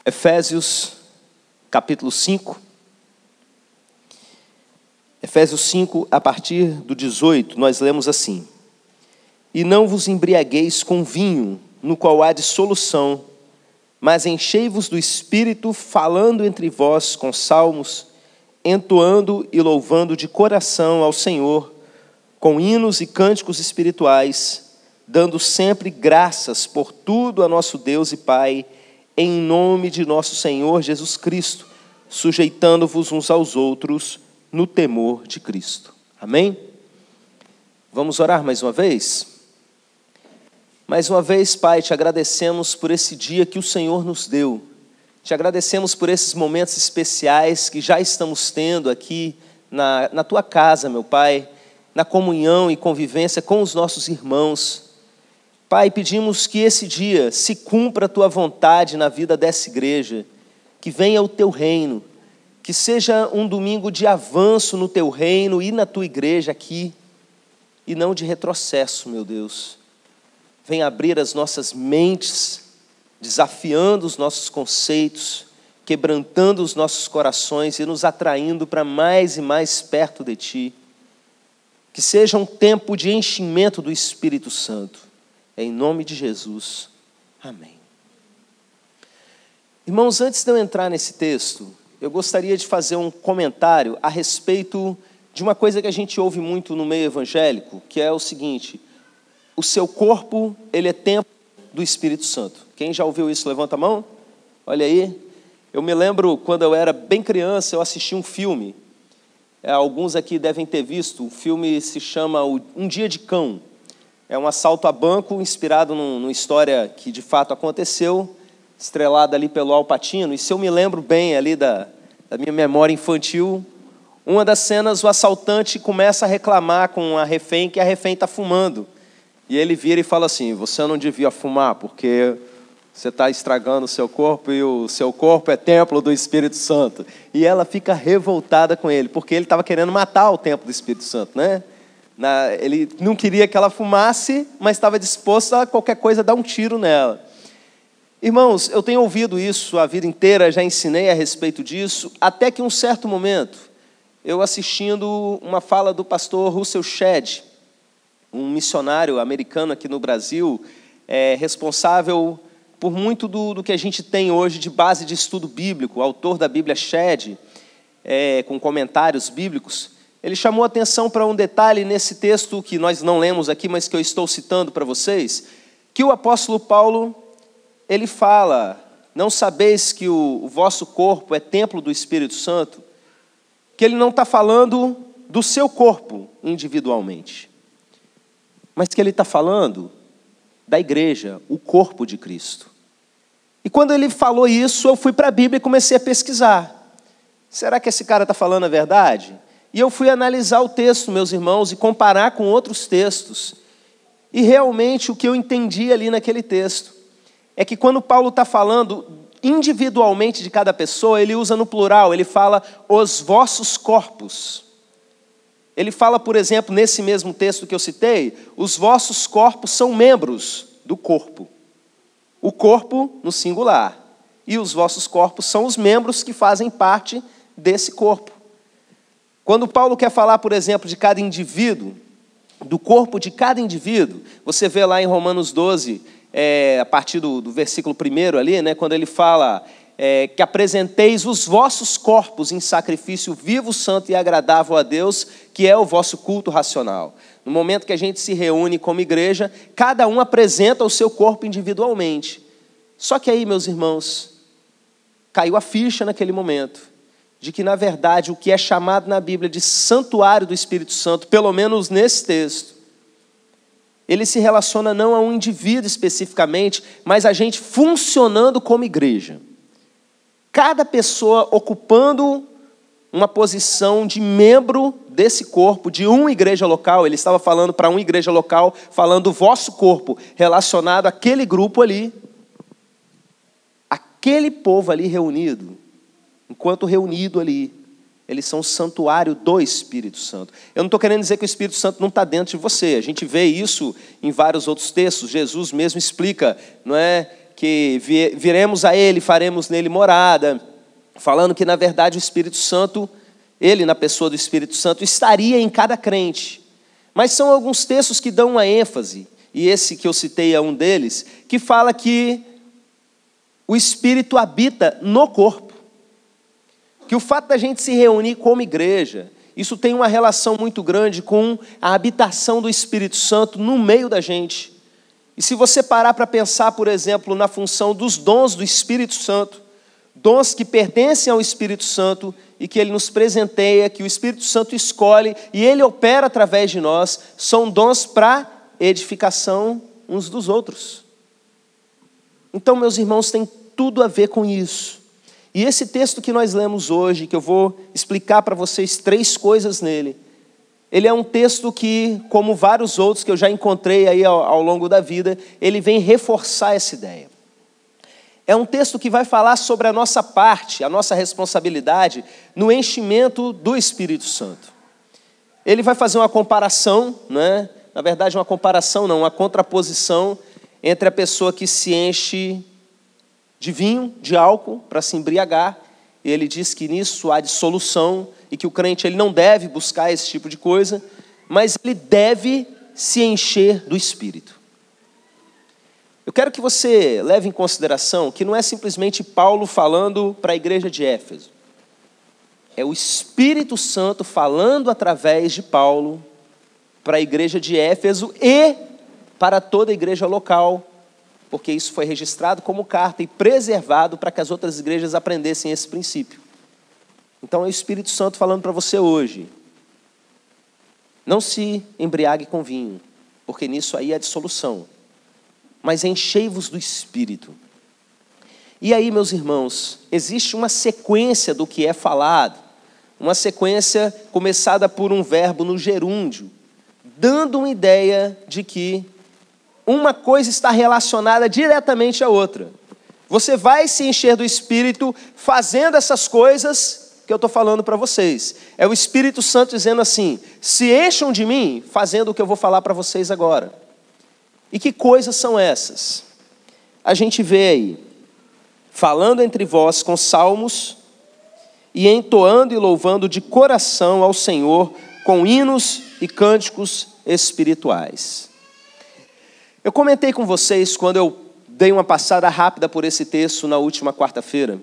Efésios, capítulo 5. Efésios 5, a partir do 18, nós lemos assim: E não vos embriagueis com vinho, no qual há dissolução, mas enchei-vos do Espírito, falando entre vós com salmos, entoando e louvando de coração ao Senhor, com hinos e cânticos espirituais, dando sempre graças por tudo a nosso Deus e Pai, em nome de nosso Senhor Jesus Cristo, sujeitando-vos uns aos outros no temor de Cristo. Amém? Vamos orar mais uma vez? Mais uma vez, Pai, te agradecemos por esse dia que o Senhor nos deu. Te agradecemos por esses momentos especiais que já estamos tendo aqui na Tua casa, meu Pai, na comunhão e convivência com os nossos irmãos. Pai, pedimos que esse dia se cumpra a Tua vontade na vida dessa igreja, que venha o Teu reino, que seja um domingo de avanço no Teu reino e na Tua igreja aqui, e não de retrocesso, meu Deus. Venha abrir as nossas mentes, desafiando os nossos conceitos, quebrantando os nossos corações e nos atraindo para mais e mais perto de Ti. Que seja um tempo de enchimento do Espírito Santo. Em nome de Jesus. Amém. Irmãos, antes de eu entrar nesse texto, eu gostaria de fazer um comentário a respeito de uma coisa que a gente ouve muito no meio evangélico, que é o seguinte: o seu corpo, ele é templo do Espírito Santo. Quem já ouviu isso, levanta a mão. Olha aí. Eu me lembro, quando eu era bem criança, eu assisti um filme. Alguns aqui devem ter visto. O filme se chama Um Dia de Cão. É um assalto a banco, inspirado numa história que de fato aconteceu, estrelada ali pelo Al Pacino. E se eu me lembro bem ali da minha memória infantil, uma das cenas, o assaltante começa a reclamar com a refém que a refém está fumando. E ele vira e fala assim: você não devia fumar, porque você está estragando o seu corpo e o seu corpo é templo do Espírito Santo. E ela fica revoltada com ele, porque ele estava querendo matar o templo do Espírito Santo, né? Ele não queria que ela fumasse, mas estava disposto a qualquer coisa dar um tiro nela. Irmãos, eu tenho ouvido isso a vida inteira, já ensinei a respeito disso, até que um certo momento, eu assistindo uma fala do pastor Russell Shedd, um missionário americano aqui no Brasil, responsável por muito do que a gente tem hoje de base de estudo bíblico, autor da Bíblia Shedd, com comentários bíblicos. Ele chamou atenção para um detalhe nesse texto que nós não lemos aqui, mas que eu estou citando para vocês, que o apóstolo Paulo, ele fala: não sabeis que o vosso corpo é templo do Espírito Santo? Que ele não está falando do seu corpo individualmente, mas que ele está falando da igreja, o corpo de Cristo. E quando ele falou isso, eu fui para a Bíblia e comecei a pesquisar. Será que esse cara está falando a verdade? E eu fui analisar o texto, meus irmãos, e comparar com outros textos. E realmente o que eu entendi ali naquele texto é que quando Paulo está falando individualmente de cada pessoa, ele usa no plural, ele fala os vossos corpos. Ele fala, por exemplo, nesse mesmo texto que eu citei, os vossos corpos são membros do corpo. O corpo no singular. E os vossos corpos são os membros que fazem parte desse corpo. Quando Paulo quer falar, por exemplo, de cada indivíduo, do corpo de cada indivíduo, você vê lá em Romanos 12, a partir do versículo 1 ali, né, quando ele fala que apresenteis os vossos corpos em sacrifício vivo, santo e agradável a Deus, que é o vosso culto racional. No momento que a gente se reúne como igreja, cada um apresenta o seu corpo individualmente. Só que aí, meus irmãos, caiu a ficha naquele momento, de que, na verdade, o que é chamado na Bíblia de santuário do Espírito Santo, pelo menos nesse texto, ele se relaciona não a um indivíduo especificamente, mas a gente funcionando como igreja. Cada pessoa ocupando uma posição de membro desse corpo, de uma igreja local. Ele estava falando para uma igreja local, falando do vosso corpo, relacionado àquele grupo ali. Aquele povo ali reunido, enquanto reunido ali, eles são o santuário do Espírito Santo. Eu não estou querendo dizer que o Espírito Santo não está dentro de você. A gente vê isso em vários outros textos. Jesus mesmo explica, não é, que viremos a Ele, faremos nele morada, falando que, na verdade, o Espírito Santo, Ele, na pessoa do Espírito Santo, estaria em cada crente. Mas são alguns textos que dão uma ênfase, e esse que eu citei é um deles, que fala que o Espírito habita no corpo. Que o fato da gente se reunir como igreja, isso tem uma relação muito grande com a habitação do Espírito Santo no meio da gente. E se você parar para pensar, por exemplo, na função dos dons do Espírito Santo, dons que pertencem ao Espírito Santo e que Ele nos presenteia, que o Espírito Santo escolhe e Ele opera através de nós, são dons para edificação uns dos outros. Então, meus irmãos, tem tudo a ver com isso. E esse texto que nós lemos hoje, que eu vou explicar para vocês 3 coisas nele, ele é um texto que, como vários outros que eu já encontrei aí ao longo da vida, ele vem reforçar essa ideia. É um texto que vai falar sobre a nossa parte, a nossa responsabilidade no enchimento do Espírito Santo. Ele vai fazer uma comparação, né? Na verdade, uma comparação não, uma contraposição entre a pessoa que se enche de vinho, de álcool, para se embriagar, e ele diz que nisso há dissolução, e que o crente ele não deve buscar esse tipo de coisa, mas ele deve se encher do Espírito. Eu quero que você leve em consideração que não é simplesmente Paulo falando para a igreja de Éfeso. É o Espírito Santo falando através de Paulo para a igreja de Éfeso e para toda a igreja local, porque isso foi registrado como carta e preservado para que as outras igrejas aprendessem esse princípio. Então é o Espírito Santo falando para você hoje. Não se embriague com vinho, porque nisso aí é dissolução. Mas enchei-vos do Espírito. E aí, meus irmãos, existe uma sequência do que é falado, uma sequência começada por um verbo no gerúndio, dando uma ideia de que uma coisa está relacionada diretamente à outra. Você vai se encher do Espírito fazendo essas coisas que eu estou falando para vocês. É o Espírito Santo dizendo assim: se encham de mim fazendo o que eu vou falar para vocês agora. E que coisas são essas? A gente vê aí, falando entre vós com salmos e entoando e louvando de coração ao Senhor com hinos e cânticos espirituais. Eu comentei com vocês, quando eu dei uma passada rápida por esse texto na última quarta-feira,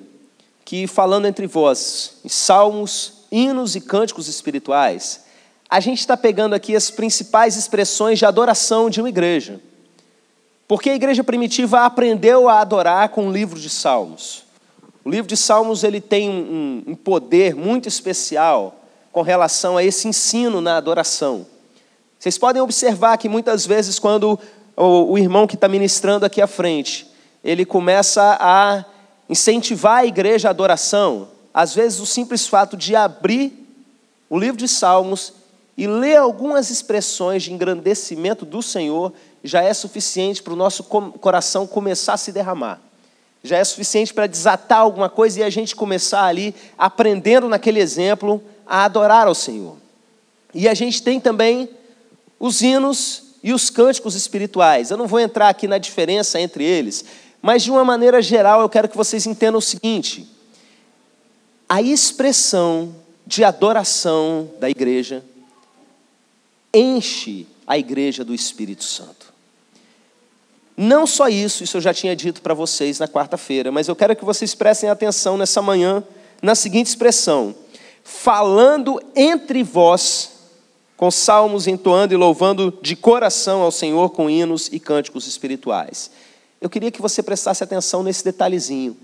que falando entre vós, em salmos, hinos e cânticos espirituais, a gente está pegando aqui as principais expressões de adoração de uma igreja. Porque a igreja primitiva aprendeu a adorar com o livro de Salmos. O livro de Salmos ele tem um poder muito especial com relação a esse ensino na adoração. Vocês podem observar que muitas vezes quando o irmão que está ministrando aqui à frente, ele começa a incentivar a igreja à adoração, às vezes o simples fato de abrir o livro de Salmos e ler algumas expressões de engrandecimento do Senhor, já é suficiente para o nosso coração começar a se derramar. Já é suficiente para desatar alguma coisa e a gente começar ali, aprendendo naquele exemplo, a adorar ao Senhor. E a gente tem também os hinos e os cânticos espirituais. Eu não vou entrar aqui na diferença entre eles, mas de uma maneira geral eu quero que vocês entendam o seguinte: a expressão de adoração da igreja enche a igreja do Espírito Santo. Não só isso eu já tinha dito para vocês na quarta-feira, mas eu quero que vocês prestem atenção nessa manhã, na seguinte expressão: falando entre vós, com salmos, entoando e louvando de coração ao Senhor com hinos e cânticos espirituais. Eu queria que você prestasse atenção nesse detalhezinho.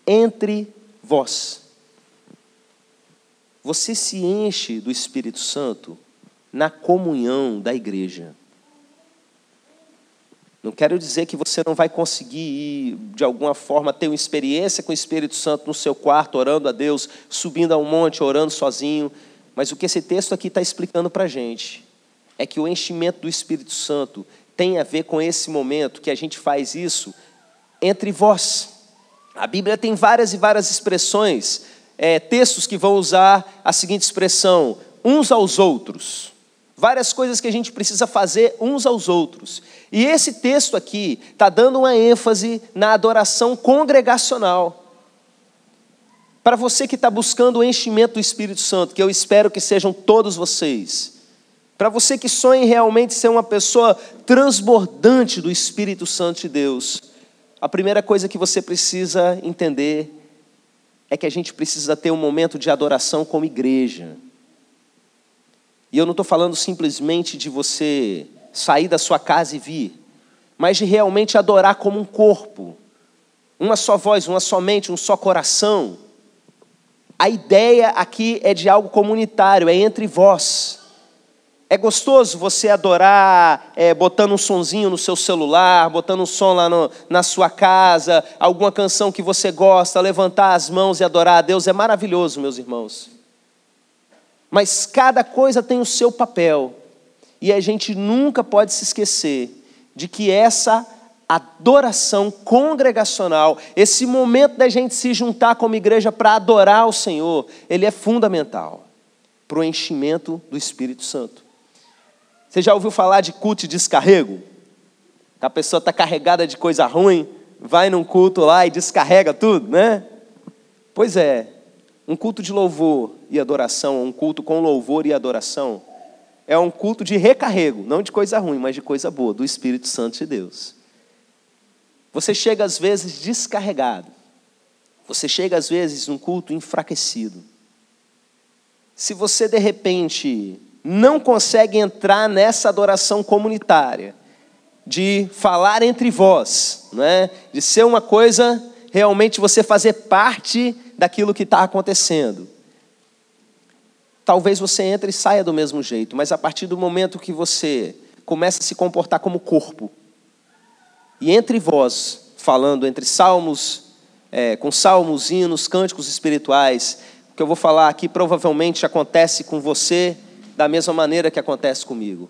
Entre vós. Você se enche do Espírito Santo na comunhão da igreja. Não quero dizer que você não vai conseguir, de alguma forma, ter uma experiência com o Espírito Santo no seu quarto, orando a Deus, subindo a um monte, orando sozinho. Mas o que esse texto aqui está explicando para a gente é que o enchimento do Espírito Santo tem a ver com esse momento que a gente faz isso entre vós. A Bíblia tem várias e várias expressões, textos que vão usar a seguinte expressão: uns aos outros. várias coisas que a gente precisa fazer uns aos outros. E esse texto aqui está dando uma ênfase na adoração congregacional. Para você que está buscando o enchimento do Espírito Santo, que eu espero que sejam todos vocês. Para você que sonha em realmente ser uma pessoa transbordante do Espírito Santo de Deus, a primeira coisa que você precisa entender é que a gente precisa ter um momento de adoração como igreja. E eu não estou falando simplesmente de você sair da sua casa e vir, mas de realmente adorar como um corpo, uma só voz, uma só mente, um só coração. A ideia aqui é de algo comunitário, é entre vós. É gostoso você adorar botando um sonzinho no seu celular, botando um som lá na sua casa, alguma canção que você gosta, levantar as mãos e adorar a Deus, é maravilhoso, meus irmãos. Mas cada coisa tem o seu papel, e a gente nunca pode se esquecer de que essa adoração congregacional, esse momento da gente se juntar como igreja para adorar o Senhor, ele é fundamental para o enchimento do Espírito Santo. Você já ouviu falar de culto de descarrego? A pessoa está carregada de coisa ruim, vai num culto lá e descarrega tudo, né? Pois é, um culto de louvor e adoração, um culto com louvor e adoração, é um culto de recarrego, não de coisa ruim, mas de coisa boa, do Espírito Santo de Deus. Você chega às vezes descarregado, você chega às vezes num culto enfraquecido. Se você de repente não consegue entrar nessa adoração comunitária, de falar entre vós, né? De ser uma coisa, realmente você fazer parte daquilo que está acontecendo. Talvez você entre e saia do mesmo jeito, mas a partir do momento que você começa a se comportar como corpo, e entre vós, falando entre salmos, com salmos, hinos, cânticos espirituais, o que eu vou falar aqui provavelmente acontece com você da mesma maneira que acontece comigo.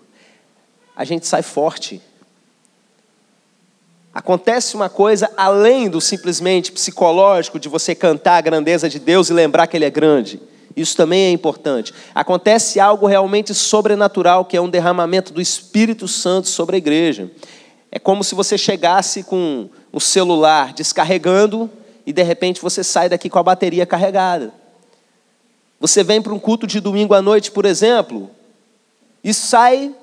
A gente sai forte. Acontece uma coisa além do simplesmente psicológico de você cantar a grandeza de Deus e lembrar que Ele é grande. Isso também é importante. Acontece algo realmente sobrenatural, que é um derramamento do Espírito Santo sobre a igreja. É como se você chegasse com o celular descarregando e de repente você sai daqui com a bateria carregada. Você vem para um culto de domingo à noite, por exemplo, e sai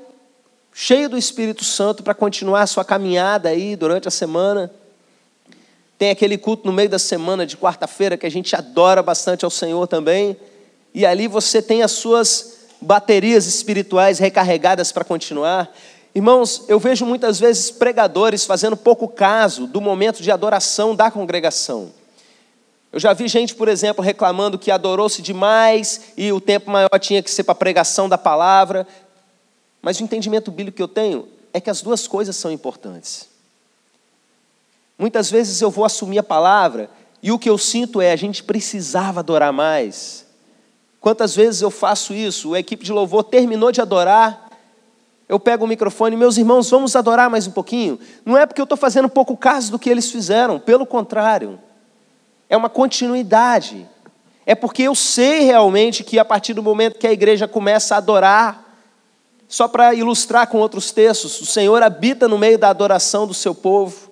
cheio do Espírito Santo para continuar a sua caminhada aí durante a semana. Tem aquele culto no meio da semana de quarta-feira que a gente adora bastante ao Senhor também. E ali você tem as suas baterias espirituais recarregadas para continuar. Irmãos, eu vejo muitas vezes pregadores fazendo pouco caso do momento de adoração da congregação. Eu já vi gente, por exemplo, reclamando que adorou-se demais e o tempo maior tinha que ser para a pregação da palavra. Mas o entendimento bíblico que eu tenho é que as duas coisas são importantes. Muitas vezes eu vou assumir a palavra e o que eu sinto é: a gente precisava adorar mais. Quantas vezes eu faço isso? A equipe de louvor terminou de adorar, eu pego o microfone: meus irmãos, vamos adorar mais um pouquinho. Não é porque eu estou fazendo pouco caso do que eles fizeram, pelo contrário. É uma continuidade. É porque eu sei realmente que a partir do momento que a igreja começa a adorar, só para ilustrar com outros textos, o Senhor habita no meio da adoração do seu povo.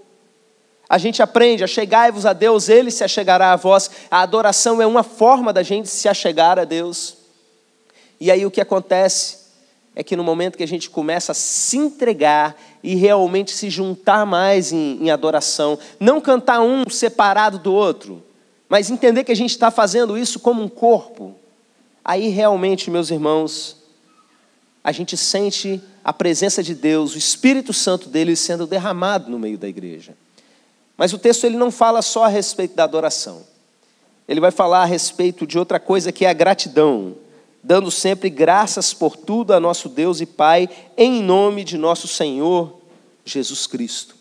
A gente aprende: achegai-vos a Deus, Ele se achegará a vós. A adoração é uma forma da gente se achegar a Deus. E aí o que acontece é que no momento que a gente começa a se entregar e realmente se juntar mais em adoração, não cantar um separado do outro, mas entender que a gente está fazendo isso como um corpo, aí realmente, meus irmãos, a gente sente a presença de Deus, o Espírito Santo dele sendo derramado no meio da igreja. Mas o texto ele não fala só a respeito da adoração. Ele vai falar a respeito de outra coisa, que é a gratidão, dando sempre graças por tudo a nosso Deus e Pai, em nome de nosso Senhor Jesus Cristo.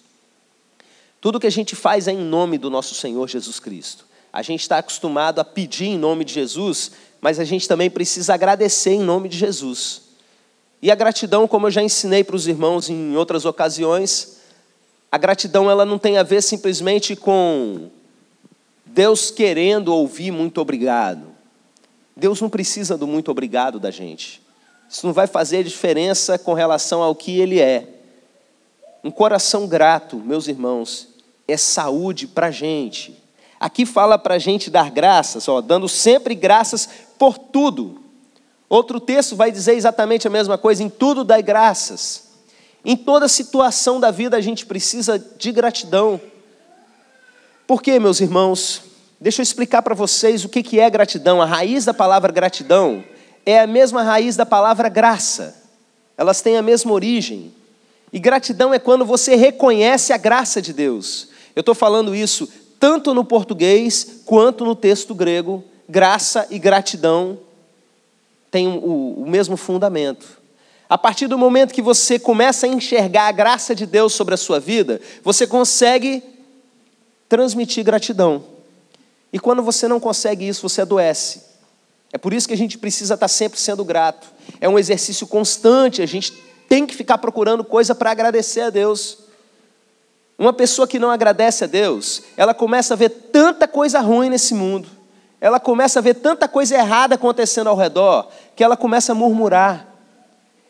Tudo que a gente faz é em nome do nosso Senhor Jesus Cristo. A gente está acostumado a pedir em nome de Jesus, mas a gente também precisa agradecer em nome de Jesus. E a gratidão, como eu já ensinei para os irmãos em outras ocasiões, a gratidão ela não tem a ver simplesmente com Deus querendo ouvir muito obrigado. Deus não precisa do muito obrigado da gente. Isso não vai fazer diferença com relação ao que ele é. Um coração grato, meus irmãos, é saúde para a gente. Aqui fala para a gente dar graças, dando sempre graças por tudo. Outro texto vai dizer exatamente a mesma coisa, em tudo dai graças. Em toda situação da vida a gente precisa de gratidão. Por quê, meus irmãos? Deixa eu explicar para vocês o que é gratidão. A raiz da palavra gratidão é a mesma raiz da palavra graça. Elas têm a mesma origem. E gratidão é quando você reconhece a graça de Deus. Eu estou falando isso tanto no português quanto no texto grego. Graça e gratidão têm o mesmo fundamento. A partir do momento que você começa a enxergar a graça de Deus sobre a sua vida, você consegue transmitir gratidão. E quando você não consegue isso, você adoece. É por isso que a gente precisa estar sempre sendo grato. É um exercício constante, a gente tem que ficar procurando coisa para agradecer a Deus. Uma pessoa que não agradece a Deus, ela começa a ver tanta coisa ruim nesse mundo, ela começa a ver tanta coisa errada acontecendo ao redor, que ela começa a murmurar.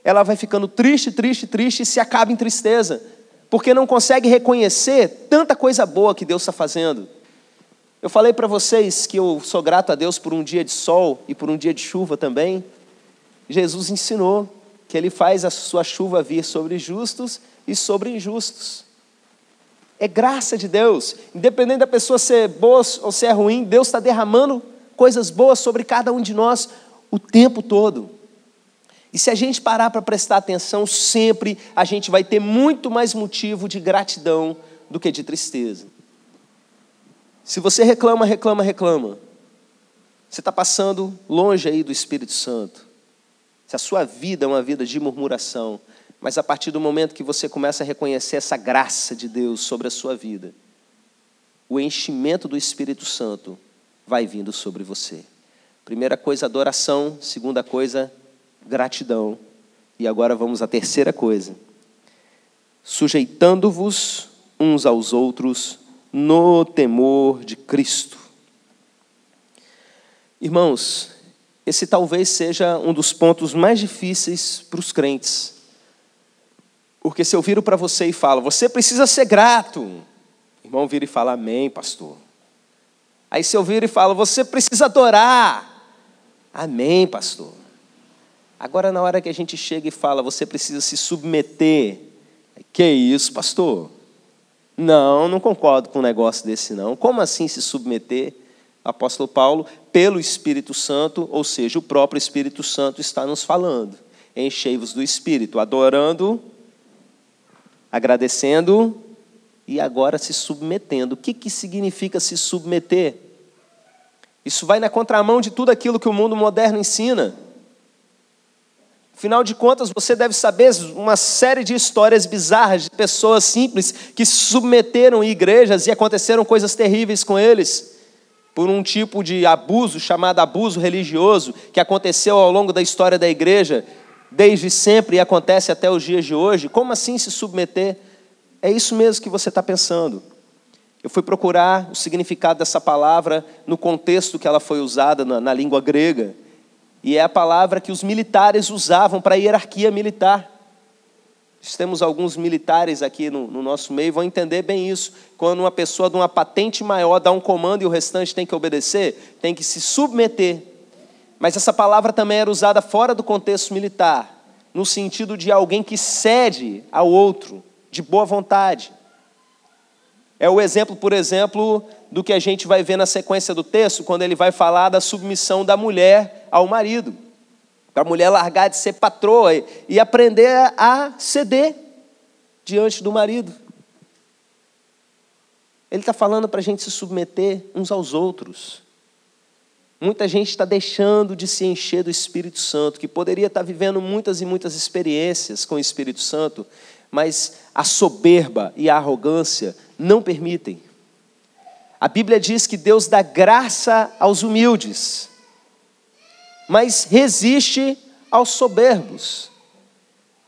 Ela vai ficando triste, triste, triste e se acaba em tristeza, porque não consegue reconhecer tanta coisa boa que Deus está fazendo. Eu falei para vocês que eu sou grato a Deus por um dia de sol e por um dia de chuva também. Jesus ensinou que Ele faz a sua chuva vir sobre justos e sobre injustos. É graça de Deus. Independente da pessoa ser boa ou ser ruim, Deus está derramando coisas boas sobre cada um de nós o tempo todo. E se a gente parar para prestar atenção, sempre a gente vai ter muito mais motivo de gratidão do que de tristeza. Se você reclama, você está passando longe aí do Espírito Santo. Se a sua vida é uma vida de murmuração, mas a partir do momento que você começa a reconhecer essa graça de Deus sobre a sua vida, o enchimento do Espírito Santo vai vindo sobre você. Primeira coisa, adoração. Segunda coisa, gratidão. E agora vamos à terceira coisa. Sujeitando-vos uns aos outros no temor de Cristo. Irmãos, esse talvez seja um dos pontos mais difíceis para os crentes. Porque se eu viro para você e falo, você precisa ser grato, o irmão vira e fala, amém, pastor. Aí se eu viro e falo, você precisa adorar, amém, pastor. Agora na hora que a gente chega e fala, você precisa se submeter, que isso, pastor? Não concordo com um negócio desse não. Como assim se submeter? Apóstolo Paulo, pelo Espírito Santo, ou seja, o próprio Espírito Santo está nos falando. Enchei-vos do Espírito, adorando, agradecendo e agora se submetendo. O que significa se submeter? Isso vai na contramão de tudo aquilo que o mundo moderno ensina. Afinal de contas, você deve saber uma série de histórias bizarras de pessoas simples que se submeteram em igrejas e aconteceram coisas terríveis com eles por um tipo de abuso chamado abuso religioso que aconteceu ao longo da história da igreja desde sempre e acontece até os dias de hoje. Como assim se submeter? É isso mesmo que você está pensando. Eu fui procurar o significado dessa palavra no contexto que ela foi usada na língua grega. E é a palavra que os militares usavam para a hierarquia militar. Nós temos alguns militares aqui no nosso meio, vão entender bem isso. Quando uma pessoa de uma patente maior dá um comando e o restante tem que obedecer, tem que se submeter. Mas essa palavra também era usada fora do contexto militar, no sentido de alguém que cede ao outro, de boa vontade. É o exemplo, por exemplo, do que a gente vai ver na sequência do texto, quando ele vai falar da submissão da mulher ao marido. Para a mulher largar de ser patroa e aprender a ceder diante do marido. Ele está falando para a gente se submeter uns aos outros. Muita gente está deixando de se encher do Espírito Santo, que poderia estar vivendo muitas e muitas experiências com o Espírito Santo, mas a soberba e a arrogância não permitem. A Bíblia diz que Deus dá graça aos humildes, mas resiste aos soberbos.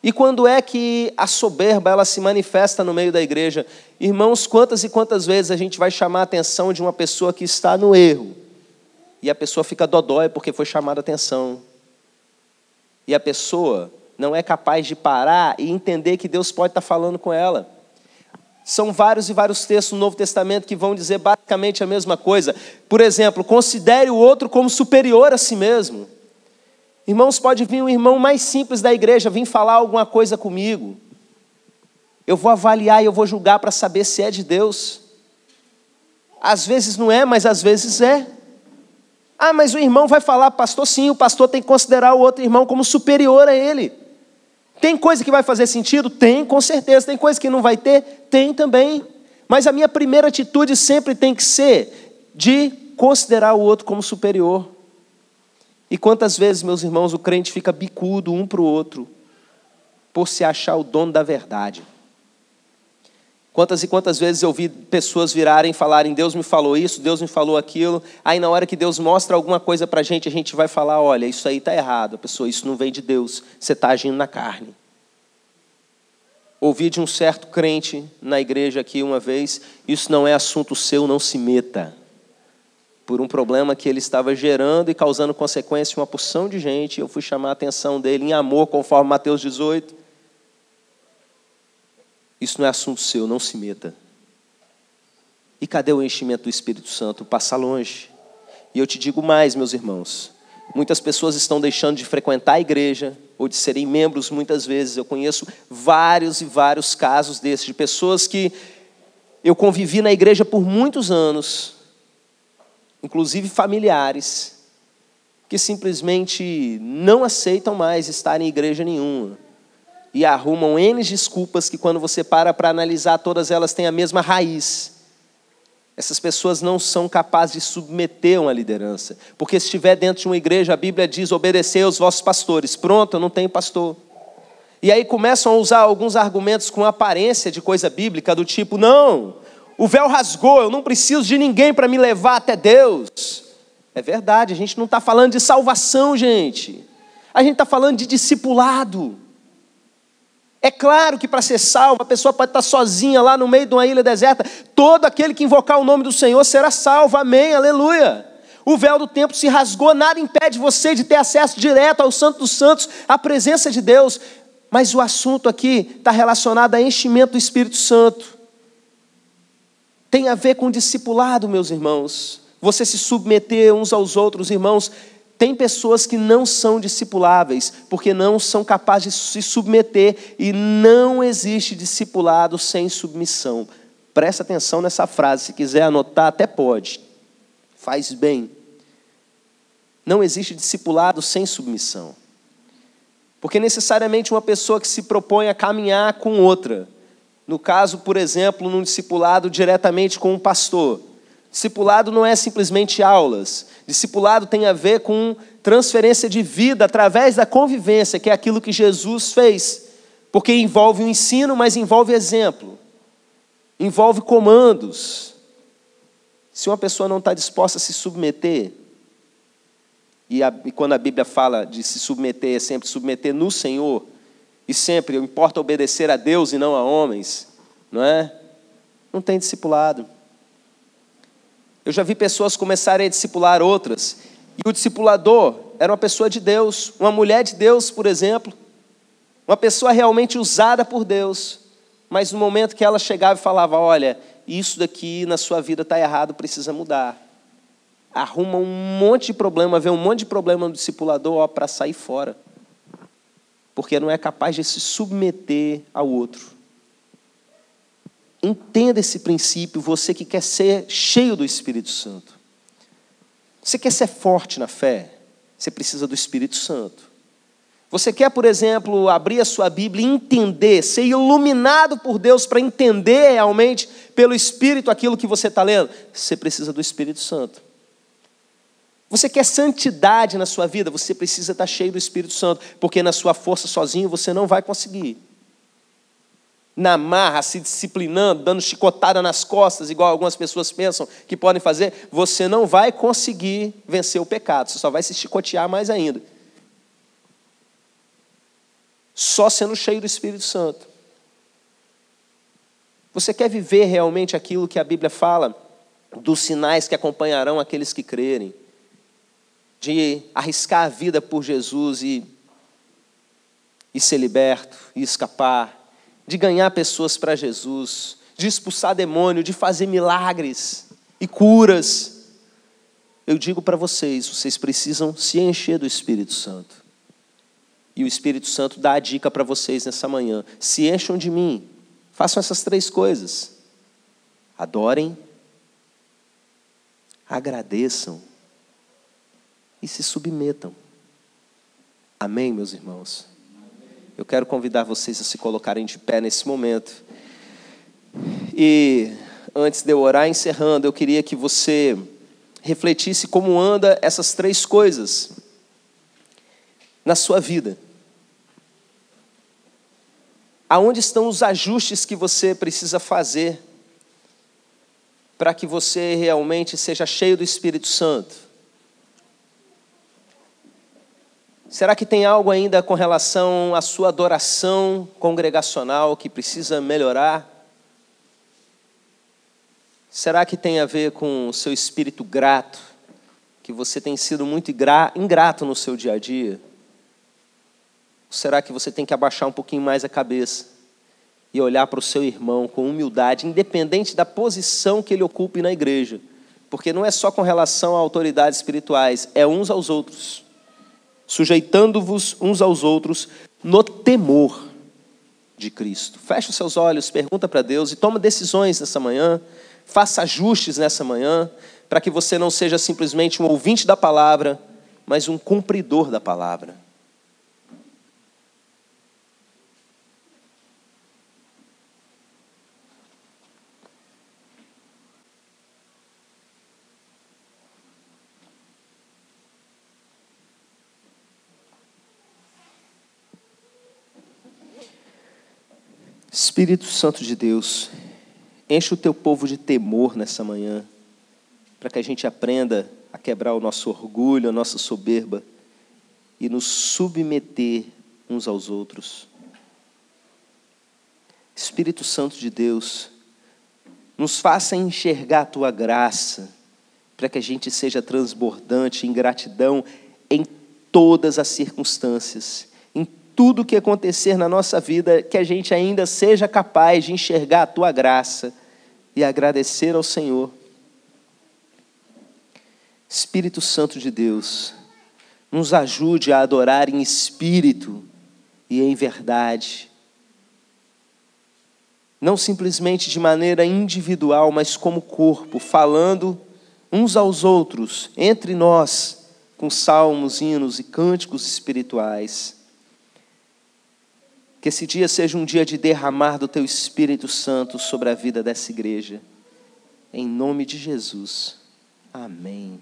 E quando é que a soberba ela se manifesta no meio da igreja? Irmãos, quantas e quantas vezes a gente vai chamar a atenção de uma pessoa que está no erro, e a pessoa fica dodói porque foi chamada a atenção. E a pessoa não é capaz de parar e entender que Deus pode estar falando com ela. São vários e vários textos no Novo Testamento que vão dizer basicamente a mesma coisa. Por exemplo, considere o outro como superior a si mesmo. Irmãos, pode vir um irmão mais simples da igreja vir falar alguma coisa comigo. Eu vou avaliar e eu vou julgar para saber se é de Deus. Às vezes não é, mas às vezes é. Ah, mas o irmão vai falar, pastor, sim, o pastor tem que considerar o outro irmão como superior a ele. Tem coisa que vai fazer sentido? Tem, com certeza. Tem coisa que não vai ter? Tem também. Mas a minha primeira atitude sempre tem que ser de considerar o outro como superior. E quantas vezes, meus irmãos, o crente fica bicudo um para o outro, por se achar o dono da verdade. Quantas e quantas vezes eu vi pessoas virarem e falarem, Deus me falou isso, Deus me falou aquilo. Aí na hora que Deus mostra alguma coisa para a gente vai falar, olha, isso aí está errado. A pessoa, isso não vem de Deus, você está agindo na carne. Ouvi de um certo crente na igreja aqui uma vez, isso não é assunto seu, não se meta. Por um problema que ele estava gerando e causando consequência em uma porção de gente. Eu fui chamar a atenção dele em amor, conforme Mateus 18. Isso não é assunto seu, não se meta. E cadê o enchimento do Espírito Santo? Passa longe. E eu te digo mais, meus irmãos. Muitas pessoas estão deixando de frequentar a igreja, ou de serem membros muitas vezes. Eu conheço vários e vários casos desses, de pessoas que eu convivi na igreja por muitos anos, inclusive familiares, que simplesmente não aceitam mais estar em igreja nenhuma. E arrumam N desculpas que quando você para analisar, todas elas têm a mesma raiz. Essas pessoas não são capazes de submeter uma liderança. Porque se estiver dentro de uma igreja, a Bíblia diz, obedecei aos vossos pastores. Pronto, eu não tenho pastor. E aí começam a usar alguns argumentos com aparência de coisa bíblica, do tipo, não, o véu rasgou, eu não preciso de ninguém para me levar até Deus. É verdade, a gente não está falando de salvação, gente. A gente está falando de discipulado. É claro que para ser salvo, a pessoa pode estar sozinha lá no meio de uma ilha deserta. Todo aquele que invocar o nome do Senhor será salvo. Amém, aleluia. O véu do templo se rasgou, nada impede você de ter acesso direto ao Santo dos Santos, à presença de Deus. Mas o assunto aqui está relacionado a enchimento do Espírito Santo. Tem a ver com discipulado, meus irmãos. Você se submeter uns aos outros, irmãos. Tem pessoas que não são discipuláveis, porque não são capazes de se submeter, e não existe discipulado sem submissão. Presta atenção nessa frase, se quiser anotar até pode, faz bem. Não existe discipulado sem submissão, porque necessariamente uma pessoa que se propõe a caminhar com outra, no caso, por exemplo, num discipulado diretamente com um pastor, discipulado não é simplesmente aulas. Discipulado tem a ver com transferência de vida através da convivência, que é aquilo que Jesus fez. Porque envolve o ensino, mas envolve exemplo. Envolve comandos. Se uma pessoa não está disposta a se submeter, e quando a Bíblia fala de se submeter, é sempre submeter no Senhor, e sempre importa obedecer a Deus e não a homens, não é? Não tem discipulado. Eu já vi pessoas começarem a discipular outras, e o discipulador era uma pessoa de Deus, uma mulher de Deus, por exemplo, uma pessoa realmente usada por Deus, mas no momento que ela chegava e falava, olha, isso daqui na sua vida está errado, precisa mudar. Arruma um monte de problema, vê um monte de problema no discipulador para sair fora, porque não é capaz de se submeter ao outro. Entenda esse princípio, você que quer ser cheio do Espírito Santo. Você quer ser forte na fé? Você precisa do Espírito Santo. Você quer, por exemplo, abrir a sua Bíblia e entender, ser iluminado por Deus para entender realmente pelo Espírito aquilo que você está lendo? Você precisa do Espírito Santo. Você quer santidade na sua vida? Você precisa estar cheio do Espírito Santo, porque na sua força sozinho você não vai conseguir. Na marra, se disciplinando, dando chicotada nas costas, igual algumas pessoas pensam que podem fazer, você não vai conseguir vencer o pecado, você só vai se chicotear mais ainda. Só sendo cheio do Espírito Santo. Você quer viver realmente aquilo que a Bíblia fala, dos sinais que acompanharão aqueles que crerem, de arriscar a vida por Jesus e e ser liberto e escapar, de ganhar pessoas para Jesus, de expulsar demônio, de fazer milagres e curas. Eu digo para vocês, vocês precisam se encher do Espírito Santo. E o Espírito Santo dá a dica para vocês nessa manhã. Se encham de mim. Façam essas 3 coisas. Adorem, agradeçam e se submetam. Amém, meus irmãos? Eu quero convidar vocês a se colocarem de pé nesse momento. E antes de eu orar, encerrando, eu queria que você refletisse como anda essas 3 coisas na sua vida. Aonde estão os ajustes que você precisa fazer para que você realmente seja cheio do Espírito Santo? Será que tem algo ainda com relação à sua adoração congregacional que precisa melhorar? Será que tem a ver com o seu espírito grato, que você tem sido muito ingrato no seu dia a dia? Ou será que você tem que abaixar um pouquinho mais a cabeça e olhar para o seu irmão com humildade, independente da posição que ele ocupe na igreja? Porque não é só com relação a autoridades espirituais, é uns aos outros, sujeitando-vos uns aos outros no temor de Cristo. Feche os seus olhos, pergunta para Deus e toma decisões nessa manhã, faça ajustes nessa manhã, para que você não seja simplesmente um ouvinte da palavra, mas um cumpridor da palavra. Espírito Santo de Deus, enche o teu povo de temor nessa manhã, para que a gente aprenda a quebrar o nosso orgulho, a nossa soberba e nos submeter uns aos outros. Espírito Santo de Deus, nos faça enxergar a tua graça, para que a gente seja transbordante em gratidão em todas as circunstâncias, em tudo que acontecer na nossa vida, que a gente ainda seja capaz de enxergar a tua graça e agradecer ao Senhor. Espírito Santo de Deus, nos ajude a adorar em espírito e em verdade. Não simplesmente de maneira individual, mas como corpo, falando uns aos outros, entre nós, com salmos, hinos e cânticos espirituais. Que esse dia seja um dia de derramar do teu Espírito Santo sobre a vida dessa igreja. Em nome de Jesus. Amém.